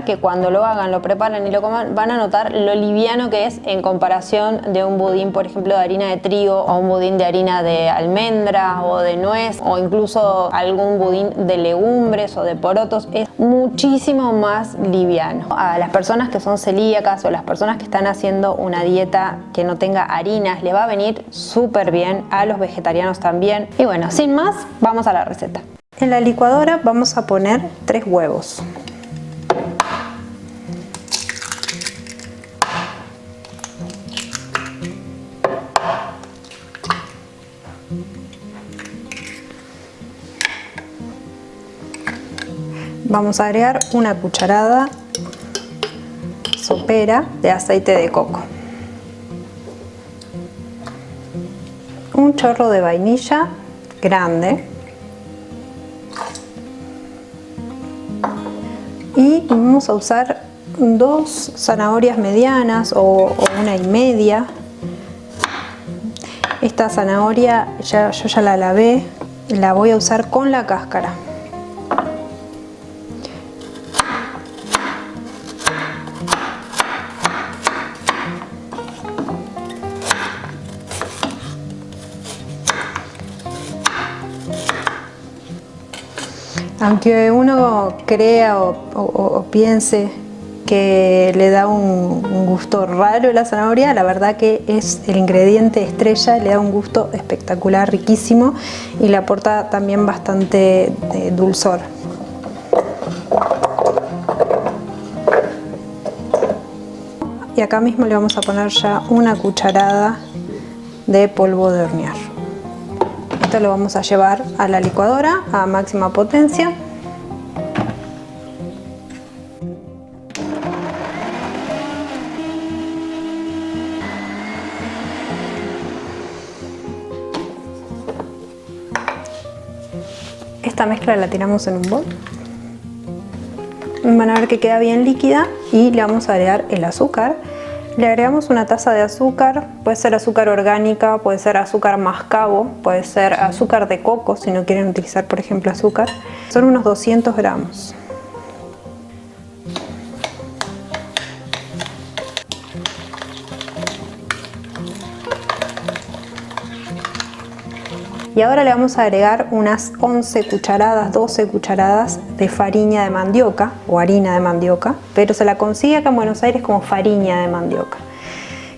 que cuando lo hagan, lo preparen y lo coman, van a notar lo liviano que es en comparación de un budín, por ejemplo, de harina de trigo o un budín de harina de almendra o de nuez o incluso algún budín de legumbres o de porotos. Es muchísimo más liviano. A las personas que son celíacas o las personas que están haciendo una dieta que no tenga harinas, le va a venir súper bien, a los vegetarianos también. Y bueno, sin más, vamos a la receta. En la licuadora vamos a poner 3 huevos. Vamos a agregar una cucharada sopera de aceite de coco, un chorro de vainilla grande y vamos a usar 2 zanahorias medianas o 1,5. Esta zanahoria yo ya la lavé, la voy a usar con la cáscara. Aunque uno crea o piense que le da un gusto raro la zanahoria, la verdad que es el ingrediente estrella, le da un gusto espectacular, riquísimo, y le aporta también bastante dulzor. Y acá mismo le vamos a poner ya una cucharada de polvo de hornear. Esto lo vamos a llevar a la licuadora a máxima potencia. Esta mezcla la tiramos en un bol. Van a ver que queda bien líquida y le vamos a agregar el azúcar. Le agregamos una taza de azúcar, puede ser azúcar orgánica, puede ser azúcar mascabo, puede ser azúcar de coco si no quieren utilizar por ejemplo azúcar. Son unos 200 gramos. Y ahora le vamos a agregar unas 11 cucharadas, 12 cucharadas de farina de mandioca o harina de mandioca, pero se la consigue acá en Buenos Aires como farina de mandioca,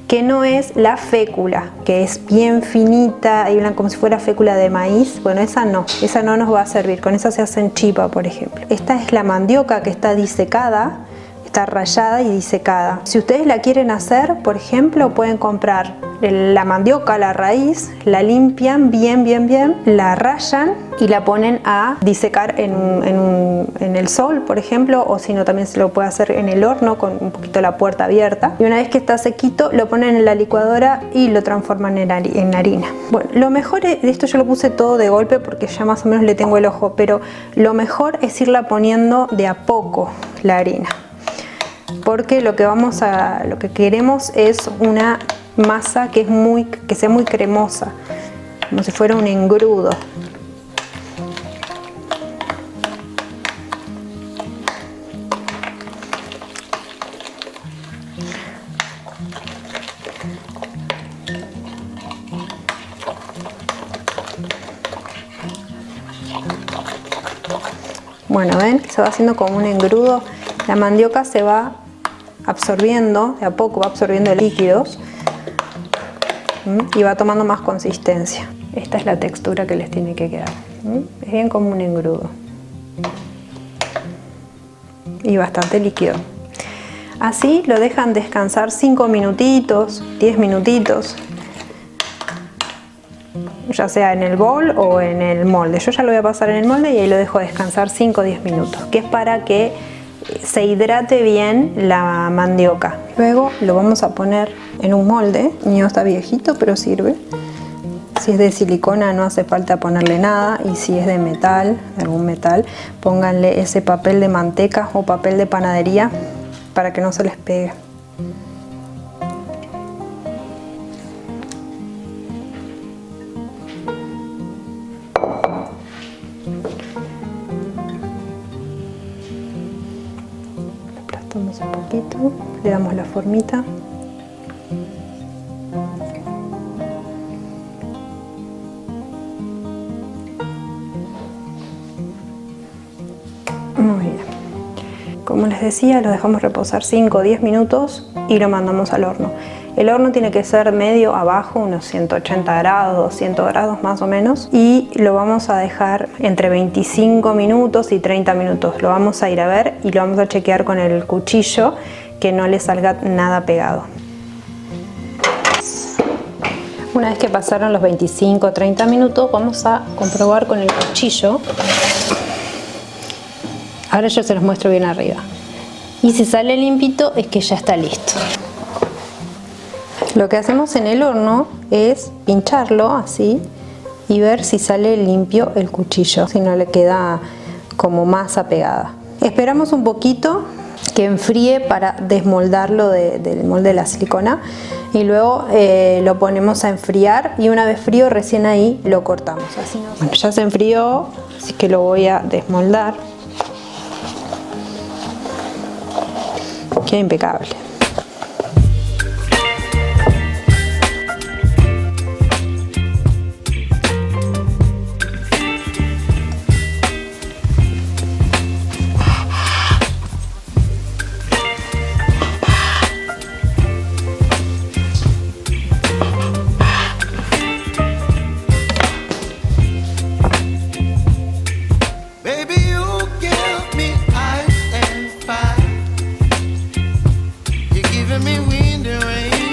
que no es la fécula, que es bien finita y como si fuera fécula de maíz. Bueno, esa no nos va a servir, con esa se hacen chipa, por ejemplo. Esta es la mandioca que está disecada, está rallada y disecada. Si ustedes la quieren hacer, por ejemplo, pueden comprar la mandioca, la raíz, la limpian bien, la rayan y la ponen a disecar en el sol, por ejemplo, o si no también se lo puede hacer en el horno con un poquito la puerta abierta. Y una vez que está sequito, lo ponen en la licuadora y lo transforman en harina. Bueno, lo mejor de esto yo lo puse todo de golpe porque ya más o menos le tengo el ojo, pero lo mejor es irla poniendo de a poco la harina, porque lo que queremos es una masa que sea muy cremosa, como si fuera un engrudo. Bueno, ven, se va haciendo como un engrudo. La mandioca se va absorbiendo, de a poco va absorbiendo líquidos y va tomando más consistencia. Esta es la textura que les tiene que quedar. Es bien como un engrudo y bastante líquido. Así lo dejan descansar 5 minutitos, 10 minutitos, ya sea en el bol o en el molde. Yo ya lo voy a pasar en el molde y ahí lo dejo descansar 5 o 10 minutos, que es para que se hidrate bien la mandioca. Luego lo vamos a poner en un molde. El mío está viejito, pero sirve. Si es de silicona no hace falta ponerle nada, y si es de metal, de algún metal, pónganle ese papel de manteca o papel de panadería para que no se les pegue. le damos la formita. Muy bien. Como les decía, lo dejamos reposar 5 o 10 minutos y lo mandamos al horno. El horno tiene que ser medio abajo, unos 180 grados, 200 grados más o menos. Y lo vamos a dejar entre 25 minutos y 30 minutos. Lo vamos a ir a ver y lo vamos a chequear con el cuchillo que no le salga nada pegado. Una vez que pasaron los 25 o 30 minutos, vamos a comprobar con el cuchillo. Ahora yo se los muestro bien arriba. Y si sale limpito es que ya está listo. Lo que hacemos en el horno es pincharlo así y ver si sale limpio el cuchillo, si no le queda como masa pegada. Esperamos un poquito que enfríe para desmoldarlo del molde de la silicona y luego lo ponemos a enfriar y una vez frío recién ahí lo cortamos. Así no... Bueno, ya se enfrió, así que lo voy a desmoldar. Queda impecable.